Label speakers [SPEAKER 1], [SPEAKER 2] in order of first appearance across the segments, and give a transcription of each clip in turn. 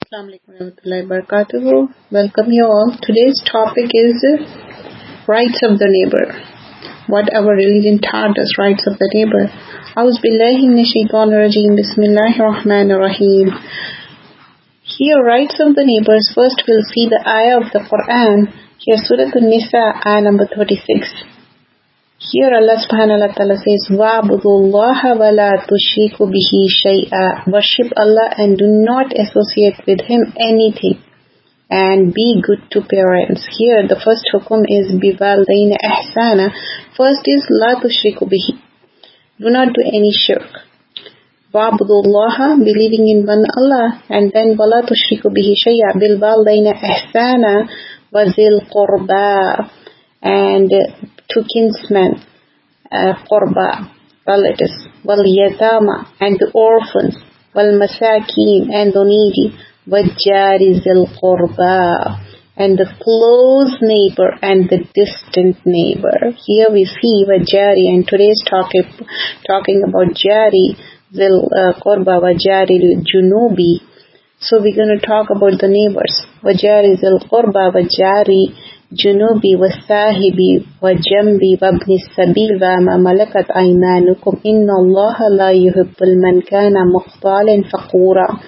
[SPEAKER 1] Assalamu alaikum warahmatullahi wabarakatuh. Welcome you all. Today's topic is rights of the neighbor. What our religion taught us, rights of the neighbor. A'udhu billahi minash shaitanir rajim. Bismillahir rahmanir rahim. Here, rights of the neighbors. First, we'll see the ayah of the Quran. Here, Surah An-Nisa, ayah number 36. Here Allah subhanahu wa ta'ala says, وَعْبُدُوا اللَّهَ وَلَا تُشْرِكُوا بِهِ شَيْئًا. Worship Allah and do not associate with Him anything. And be good to parents. Here the first hukum is بِوَالْدَيْنِ إِحْسَانًا. First is لَا تُشْرِكُوا بِهِ. Do not do any shirk. وَعْبُدُوا اللَّهَ, believing in one Allah. And then وَلَا تُشْرِكُوا بِهِ شَيْئًا بِالْوَالْدَيْنِ إِحْسَانًا وَذِي الْقُرْبَى. And to kinsmen, qurba, relatives, wal yatama, and the orphans, wal masakin, and the needy, wal jari zil qurba, and the close neighbor and the distant neighbor. Here we see wajari, and today's talking about jari zil qurba, wajari junubi. So we're going to talk about the neighbors. Wajari zil qurba, wajari junubi wasahibi wajambi wabni sabil wa ma malakat aymanukum inna allaha la yuhibbul man kana mukhtalan faqura.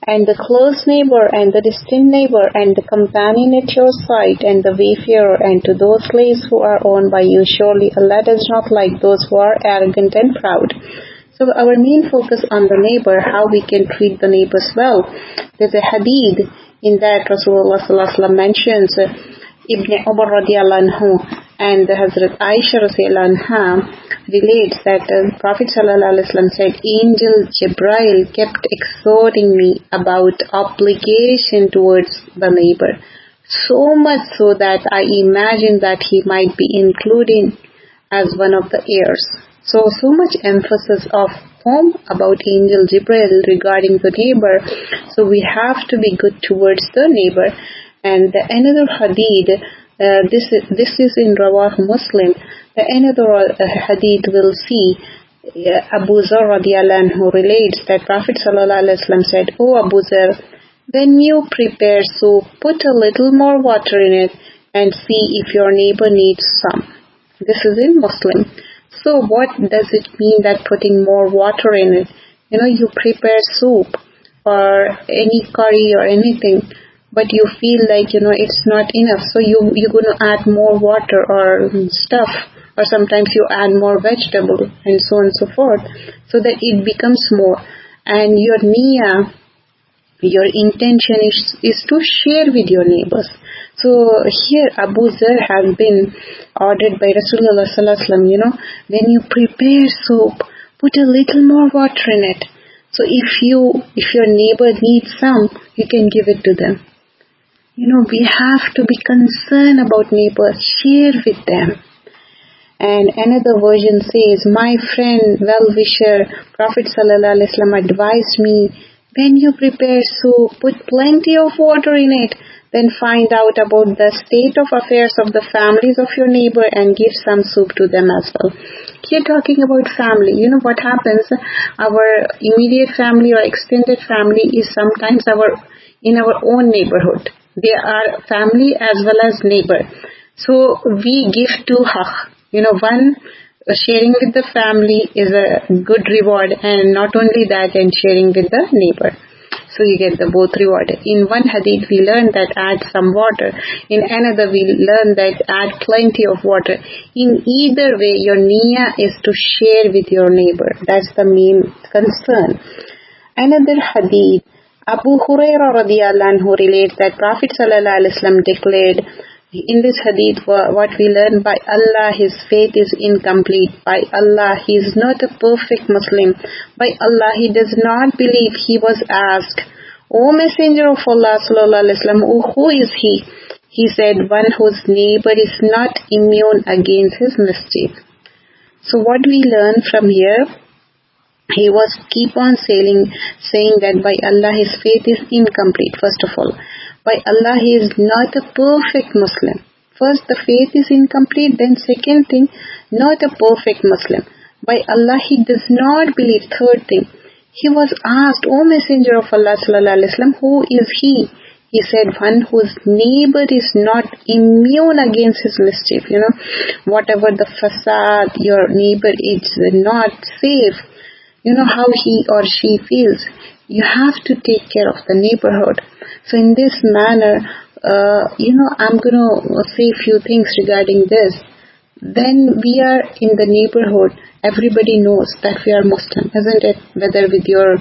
[SPEAKER 1] And the close neighbor and the distant neighbor and the companion at your side and the wayfarer and to those slaves who are owned by you, surely Allah does not like those who are arrogant and proud. So our main focus on the neighbor, how we can treat the neighbors well. There's a hadith in that Rasulullah sallallahu alaihi wasallam mentions Ibn Umar radiallahu anhu and Hazrat Aisha radiallahu anha relates that Prophet sallallahu alaihi wasallam said, Angel Jibril kept exhorting me about obligation towards the neighbor, so much so that I imagined that he might be included as one of the heirs. So much emphasis of about Angel Jibril regarding the neighbor. So we have to be good towards the neighbor. And the another hadith, this is in Rawah Muslim. The another hadith will see Abu Zar radiallahu anhu relates that Prophet sallallahu alaihi wasallam said, "O Abu Zar, when you prepare soup, put a little more water in it and see if your neighbor needs some." This is in Muslim. So what does it mean that putting more water in it? You prepare soup or any curry or anything, but you feel like, it's not enough. So you're going to add more water or stuff, or sometimes you add more vegetable and so on and so forth, so that it becomes more. And your niyyah, your intention is to share with your neighbors. So here Abu Zar has been ordered by Rasulullah sallallahu alaihi wasallam, when you prepare soup, put a little more water in it. So if your neighbor needs some, you can give it to them. We have to be concerned about neighbors, share with them. And another version says, my friend, well-wisher, Prophet sallallahu alaihi wasallam advised me, when you prepare soup, put plenty of water in it, then find out about the state of affairs of the families of your neighbor and give some soup to them as well. Here talking about family, what happens, our immediate family or extended family is sometimes in our own neighborhood. They are family as well as neighbor. So we give two haqq. One, sharing with the family is a good reward, and not only that, and sharing with the neighbor. So you get the both reward. In one hadith we learn that add some water. In another we learn that add plenty of water. In either way, your niyyah is to share with your neighbor. That's the main concern. Another hadith, Abu Hurairah radiallahu anhu relates that Prophet sallallahu alaihi wasallam declared in this hadith, what we learn, by Allah his faith is incomplete. By Allah he is not a perfect Muslim. By Allah he does not believe. He was asked, O Messenger of Allah sallallahu alaihi wasallam, who is he? He said, one whose neighbor is not immune against his mischief. So what we learn from here, he was keep on saying that by Allah his faith is incomplete. First of all, by Allah he is not a perfect Muslim. First, the faith is incomplete. Then second thing, not a perfect Muslim. By Allah he does not believe. Third thing, He was asked, O Messenger of Allah sallallahu alaihi wasallam, who is he? He said, one whose neighbor is not immune against his mischief. Whatever the facade, your neighbor is not safe. How he or she feels. You have to take care of the neighborhood. So in this manner, I'm going to say a few things regarding this. Then we are in the neighborhood. Everybody knows that we are Muslim, isn't it? Whether with your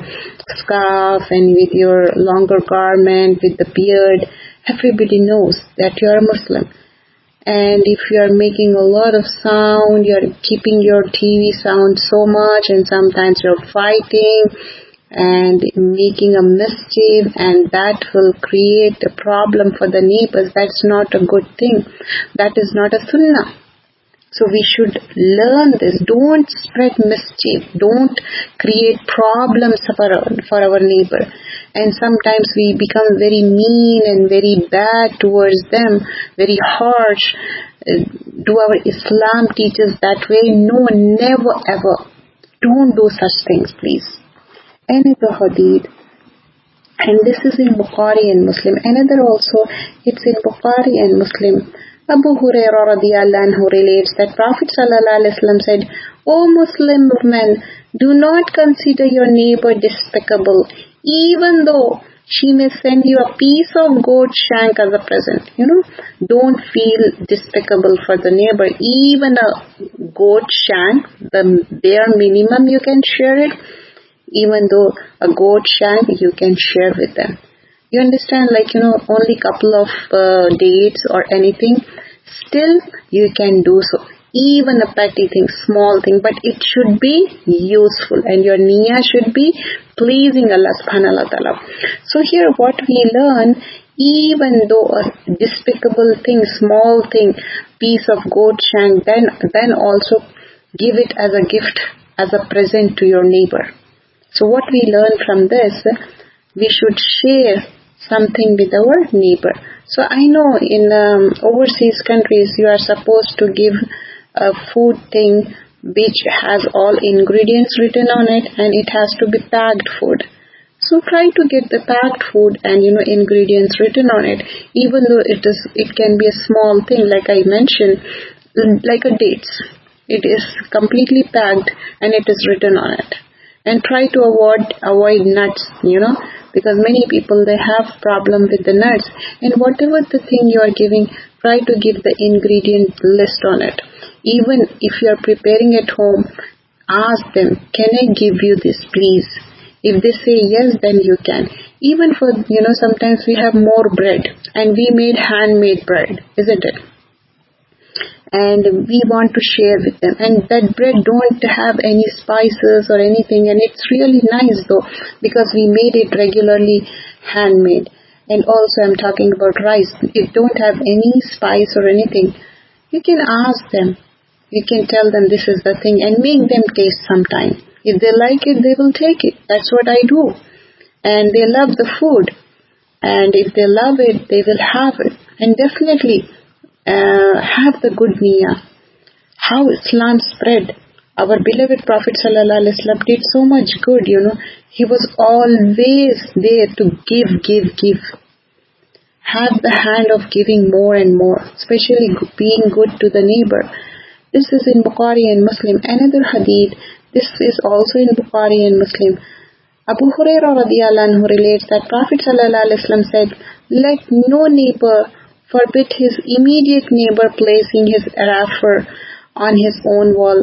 [SPEAKER 1] scarf and with your longer garment, with the beard, everybody knows that you are Muslim. And if you are making a lot of sound, you are keeping your TV sound so much, and sometimes you're fighting and making a mischief, and that will create a problem for the neighbors. That's not a good thing. That is not a sunnah. So we should learn this. Don't spread mischief. Don't create problems for our neighbor. And sometimes we become very mean and very bad towards them, very harsh. Do our Islam teach us that way? No, never ever. Don't do such things, please. Another hadith, and this is in Bukhari and Muslim. Another also, it's in Bukhari and Muslim. Abu Hurairah radiyallahu anhu relates that Prophet sallallahu alaihi wasallam said, O Muslim woman, do not consider your neighbor despicable, even though she may send you a piece of goat shank as a present. Don't feel despicable for the neighbor. Even a goat shank, the bare minimum you can share it. Even though a goat shank, you can share with them. You understand, only couple of dates or anything, still you can do so. Even a petty thing, small thing, but it should be useful, and your niyyah should be pleasing Allah subhanahu wa ta'ala. So here what we learn, even though a despicable thing, small thing, piece of goat shank, then also give it as a gift, as a present to your neighbor. So what we learn from this, we should share something with our neighbor. So I know in overseas countries you are supposed to give a food thing which has all ingredients written on it, and it has to be packed food. So try to get the packed food and ingredients written on it, even though it can be a small thing, like I mentioned, like a dates. It is completely packed and it is written on it. And try to avoid nuts, because many people, they have problem with the nuts. And whatever the thing you are giving, try to give the ingredient list on it. Even if you are preparing at home, ask them, can I give you this, please? If they say yes, then you can. Even for, sometimes we have more bread, and we made handmade bread, isn't it? And we want to share with them, and that bread don't have any spices or anything, and it's really nice though, because we made it regularly handmade. And also I'm talking about rice. It don't have any spice or anything. You can ask them, you can tell them this is the thing, and make them taste sometime. If they like it, they will take it. That's what I do. And they love the food, and if they love it, they will have it. And definitely have the good niyyah. How Islam spread. Our beloved Prophet sallallahu alaihi wasallam did so much good, He was always there to give. Have the hand of giving more and more, especially being good to the neighbor. This is in Bukhari and Muslim. Another hadith, this is also in Bukhari and Muslim. Abu Hurairah radiyallahu anhu relates that Prophet sallallahu alaihi wasallam said, let no neighbor forbid his immediate neighbor placing his raffle on his own wall.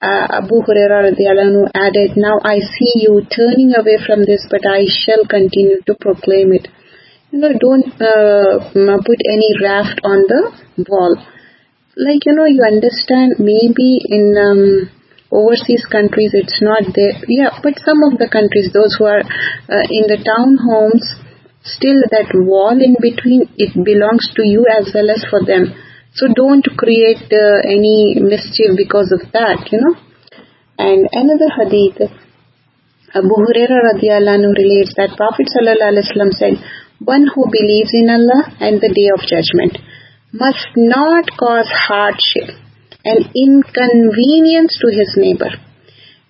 [SPEAKER 1] Abu Hurairah radiyallahu anhu added, now I see you turning away from this, but I shall continue to proclaim it. Don't put any raft on the wall. You understand, maybe in overseas countries it's not there. Yeah, but some of the countries, those who are in the townhomes, still that wall in between, it belongs to you as well as for them. So don't create any mischief because of that, And another hadith, Abu Hurairah radiyallahu anhu relates that Prophet sallallahu alaihi wasallam said, one who believes in Allah and the day of judgment must not cause hardship and inconvenience to his neighbor.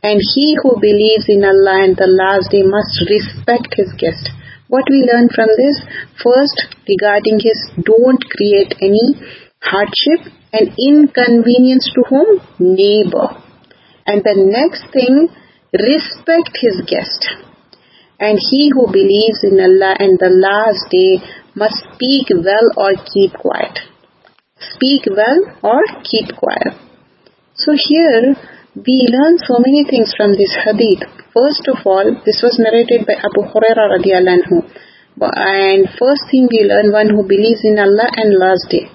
[SPEAKER 1] And he who believes in Allah and the last day must respect his guest. What we learn from this? First, regarding his don't create any hardship and inconvenience to whom? Neighbor. And the next thing, respect his guest. And he who believes in Allah and the last day must speak well or keep quiet. Speak well or keep quiet. So here we learn so many things from this hadith. First of all, this was narrated by Abu Hurairah radiallahu anhu. And first thing we learn, one who believes in Allah and last day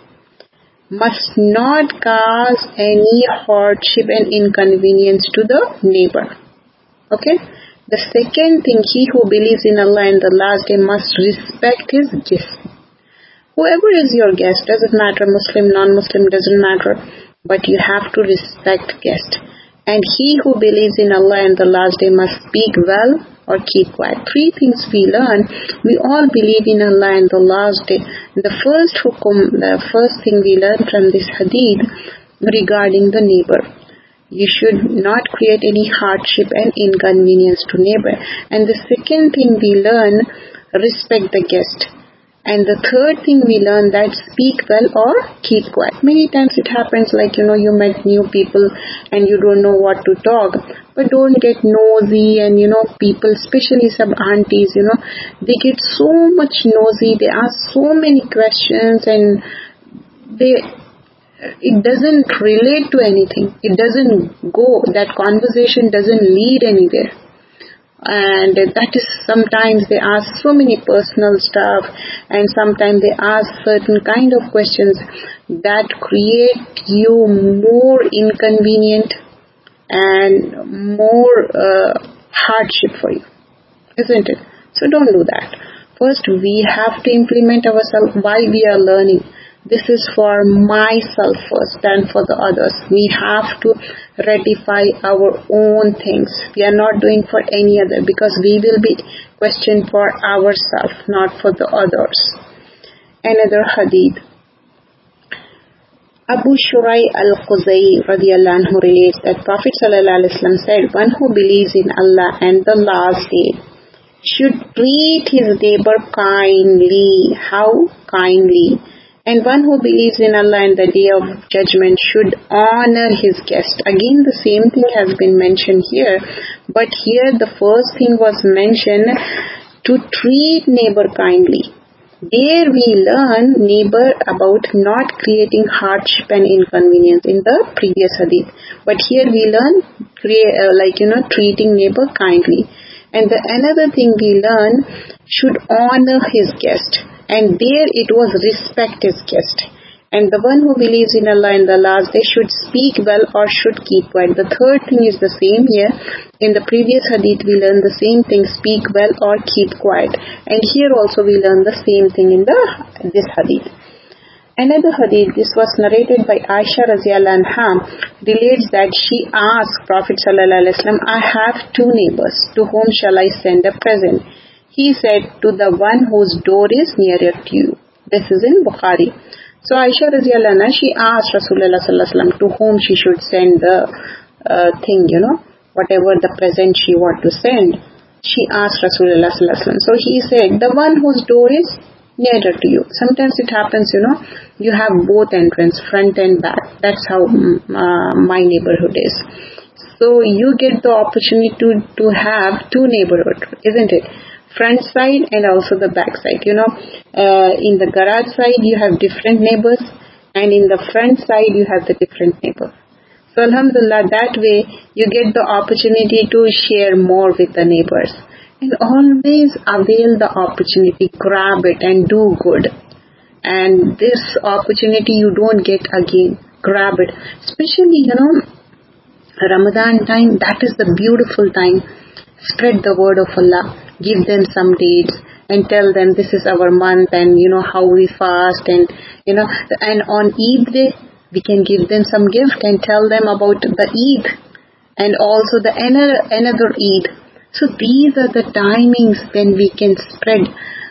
[SPEAKER 1] must not cause any hardship and inconvenience to the neighbor. Okay? The second thing, he who believes in Allah and the last day must respect his guest. Whoever is your guest, doesn't matter, Muslim, non-Muslim, doesn't matter, but you have to respect guest. And he who believes in Allah and the last day must speak well or keep quiet. Three things we learn. We all believe in Allah and the last day. The first thing we learn from this hadith regarding the neighbor. You should not create any hardship and inconvenience to neighbor. And the second thing we learn, respect the guest. And the third thing we learn, that speak well or keep quiet. Many times it happens like, you met new people and you don't know what to talk. But don't get nosy and, people, especially some aunties, they get so much nosy. They ask so many questions and it doesn't relate to anything. It doesn't go, that conversation doesn't lead anywhere. And that is, sometimes they ask so many personal stuff, and sometimes they ask certain kind of questions that create you more inconvenient and more hardship for you, isn't it? So don't do that. First, we have to implement ourselves while we are learning. This is for myself first, then for the others. We have to rectify our own things. We are not doing for any other, because we will be questioned for ourselves, not for the others. Another hadith. Abu Shurai al-Khuzai radiallahu anhu relates that Prophet sallallahu alaihi wasallam said, one who believes in Allah and the last day should treat his neighbor kindly. How? Kindly. And one who believes in Allah and the day of judgment should honor his guest. Again, the same thing has been mentioned here. But here the first thing was mentioned, to treat neighbor kindly. There we learn neighbor about not creating hardship and inconvenience in the previous hadith. But here we learn treating neighbor kindly. And the another thing we learn, should honor his guest. And there it was respect his guest. And the one who believes in Allah in the last day should speak well or should keep quiet. The third thing is the same here. In the previous hadith we learned the same thing, speak well or keep quiet. And here also we learn the same thing in this hadith. Another hadith, this was narrated by Aisha radiallahu anha, relates that she asked Prophet sallallahu alaihi wasallam, I have two neighbors, to whom shall I send a present? He said, to the one whose door is nearer to you. This is in Bukhari. So Aisha radiallahu anha, she asked Rasulullah sallallahu alaihi wasallam to whom she should send the whatever the present she want to send. She asked Rasulullah sallallahu alaihi wasallam. So he said, the one whose door is nearer to you. Sometimes it happens, you have both entrance, front and back. That's how my neighborhood is. So you get the opportunity to have two neighborhoods, isn't it? Front side and also the back side. In the garage side you have different neighbors, and in the front side you have the different neighbors. So alhamdulillah, that way you get the opportunity to share more with the neighbors. And always avail the opportunity, grab it and do good. And this opportunity you don't get again. Grab it. Especially, Ramadan time, that is the beautiful time. Spread the word of Allah. Give them some dates and tell them this is our month, and how we fast, and and on Eid day we can give them some gift and tell them about the Eid and also the another Eid. So these are the timings when we can spread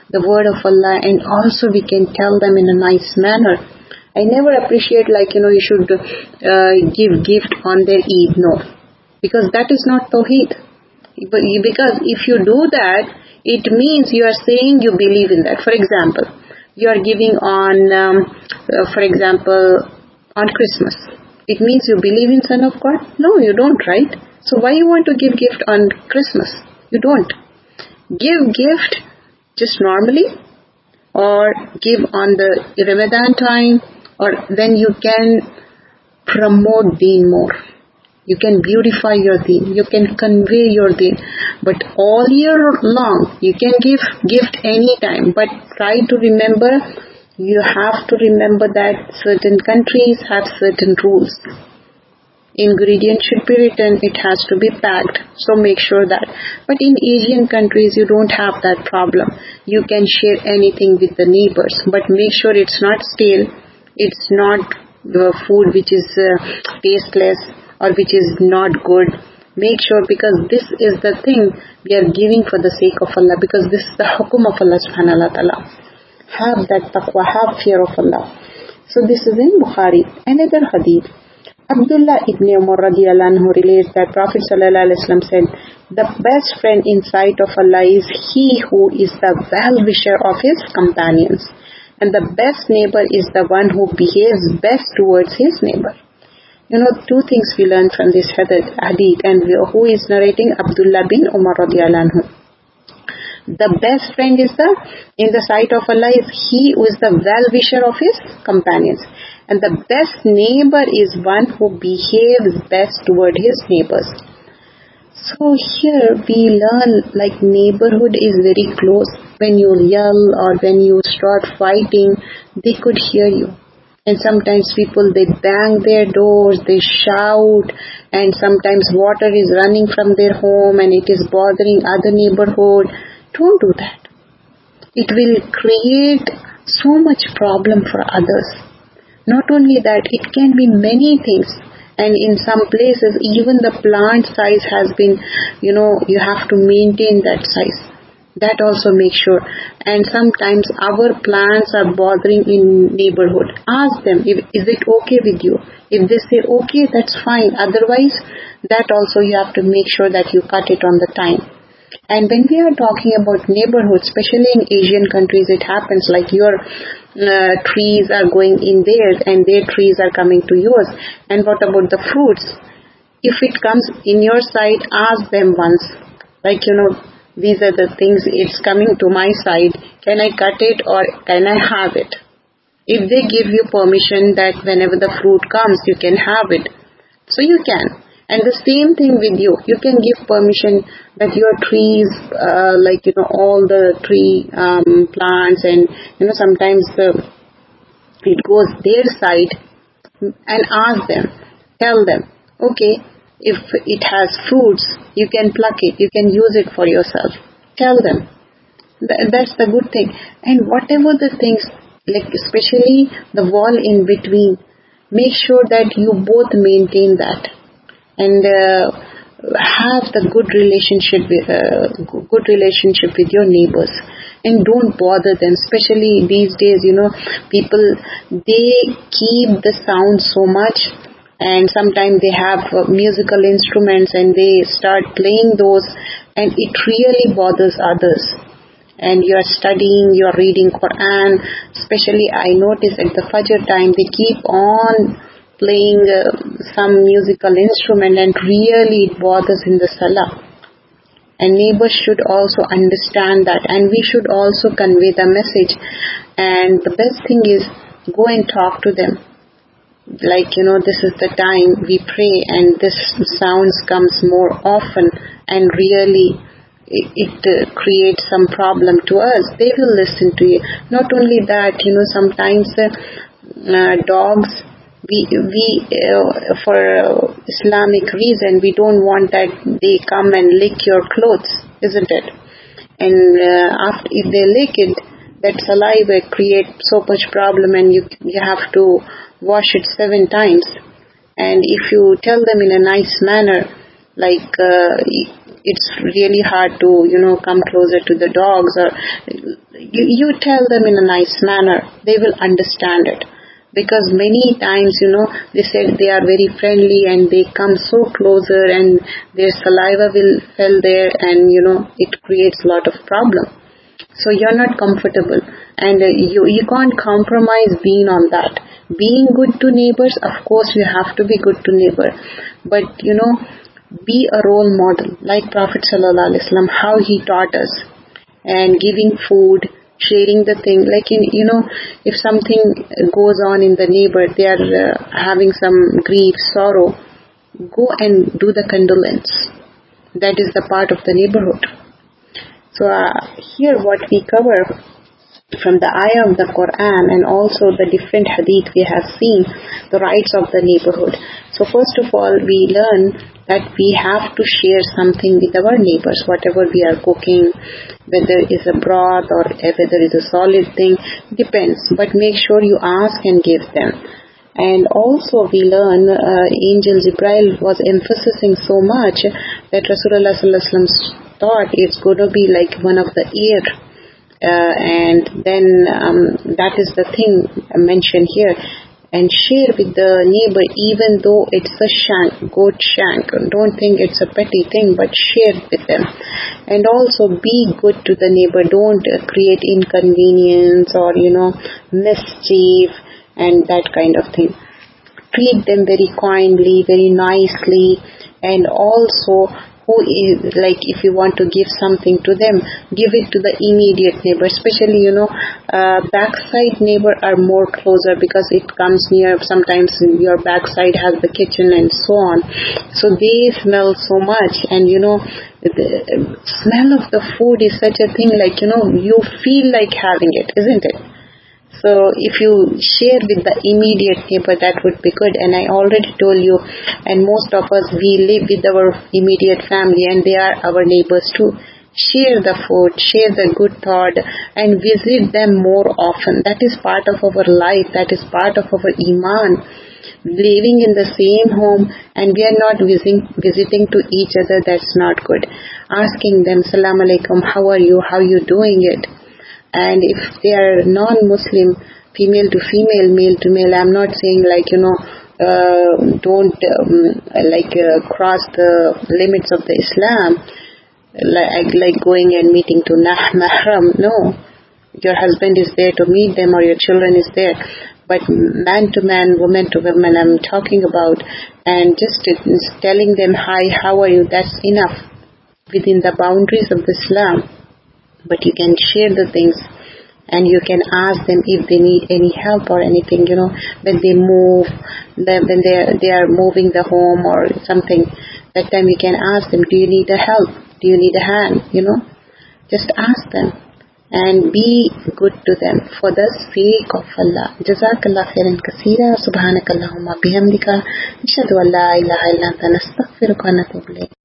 [SPEAKER 1] the word of Allah, and also we can tell them in a nice manner. I never appreciate you should give gift on their Eid. No. because that is not Tawheed. Because if you do that, it means you are saying you believe in that. For example, you are giving on, on Christmas. It means you believe in Son of God? No, you don't, right? So why you want to give gift on Christmas? You don't. Give gift just normally, or give on the Ramadan time, or then you can promote deen more. You can beautify your deen. You can convey your deen. But all year long, you can give gift anytime. But try to remember, you have to remember that certain countries have certain rules. Ingredient should be written, it has to be packed. So make sure that. But in Asian countries, you don't have that problem. You can share anything with the neighbors. But make sure it's not stale. It's not food which is tasteless, or which is not good. Make sure, because this is the thing we are giving for the sake of Allah, because this is the hukum of Allah subhanahu wa ta'ala. Have that taqwa, have fear of Allah. So this is in Bukhari. Another hadith. Abdullah ibn Umar radiallahu anhu relates that Prophet sallallahu alaihi wasallam said, the best friend in sight of Allah is he who is the well-wisher of his companions. And the best neighbor is the one who behaves best towards his neighbor. Two things we learn from this hadith, and who is narrating? Abdullah bin Umar radiallahu anhu. The best friend is in the sight of Allah is he who is the well-wisher of his companions. And the best neighbor is one who behaves best toward his neighbors. So here we learn like neighborhood is very close. When you yell or when you start fighting, they could hear you. And sometimes people, they bang their doors, they shout, and sometimes water is running from their home and it is bothering other neighborhood. Don't do that. It will create so much problem for others. Not only that, it can be many things. And in some places, even the plant size has been, you have to maintain that size. That also make sure. And sometimes our plants are bothering in neighborhood. Ask them, is it okay with you? If they say okay, that's fine. Otherwise, that also you have to make sure that you cut it on the time. And when we are talking about neighborhood, especially in Asian countries, it happens like your trees are going in theirs and their trees are coming to yours. And what about the fruits? If it comes in your side, ask them once. Like, these are the things, it's coming to my side. Can I cut it or can I have it? If they give you permission that whenever the fruit comes, you can have it. So you can. And the same thing with you. You can give permission that your trees, all the tree plants and, sometimes it goes their side, and ask them, tell them, okay, if it has fruits, you can pluck it, you can use it for yourself. Tell them. That's the good thing. And whatever the things, like especially the wall in between, make sure that you both maintain that. And have the good relationship with your neighbors, and don't bother them. Especially these days, people, they keep the sound so much, and sometimes they have musical instruments and they start playing those, and it really bothers others. And you are studying, you are reading Quran. Especially I notice at the Fajr time, they keep on playing some musical instrument, and really it bothers in the Salah. And neighbors should also understand that, and we should also convey the message. And the best thing is, go and talk to them. Like, this is the time we pray and this sounds comes more often, and really it creates some problem to us. They will listen to you. Not only that, sometimes dogs, we for Islamic reason, we don't want that they come and lick your clothes, isn't it? And after, if they lick it, that saliva creates so much problem, and you have to wash it 7 times. And if you tell them in a nice manner, like it's really hard to come closer to the dogs, or you tell them in a nice manner, they will understand it. because many times, they said they are very friendly and they come so closer and their saliva will fell there, and it creates a lot of problem. So you're not comfortable, and you can't compromise being on that. Being good to neighbors, of course you have to be good to neighbor, but be a role model like Prophet sallallahu alaihi wasallam, how he taught us, and giving food, sharing the thing. Like if something goes on in the neighbor, they are having some grief, sorrow, go and do the condolence. That is the part of the neighborhood. So here what we cover from the ayah of the Quran, and also the different hadith we have seen, the rights of the neighborhood. So first of all, we learn that we have to share something with our neighbors, whatever we are cooking, whether it is a broth or whether it is a solid thing, depends. But make sure you ask and give them. And also we learn Angel Jibril was emphasizing so much that Rasulullah sallallahu alaihi wasallam thought it's going to be like one of the ear. And then that is the thing mentioned here. And share with the neighbor, even though it's a shank, goat shank. Don't think it's a petty thing, but share with them. And also be good to the neighbor. Don't create inconvenience or, mischief and that kind of thing. Treat them very kindly, very nicely, and also who is, like, if you want to give something to them, give it to the immediate neighbor. Especially, backside neighbor are more closer because it comes near. Sometimes your backside has the kitchen and so on. So they smell so much, and the smell of the food is such a thing, like, you feel like having it, isn't it? So if you share with the immediate neighbor, that would be good. And I already told you, and most of us, we live with our immediate family and they are our neighbors too. Share the food, share the good thought, and visit them more often. That is part of our life. That is part of our iman. Living in the same home and we are not visiting to each other, that's not good. Asking them, Salaam alaikum, how are you? How are you doing it? And if they are non-Muslim, female to female, male to male, I'm not saying like, don't cross the limits of the Islam, like going and meeting to mahram. No, your husband is there to meet them or your children is there. But man to man, woman to woman, I'm talking about, and just telling them, hi, how are you? That's enough within the boundaries of Islam. But you can share the things, and you can ask them if they need any help or anything, when they move, when they are moving the home or something. That time you can ask them, do you need a help? Do you need a hand? Just ask them and be good to them for the sake of Allah. Jazakallah khairan kaseera. Subhanakallahumma bihamdika. Ashhadu an la ilaha illa anta nastaghfiruka wa natubu ilayk.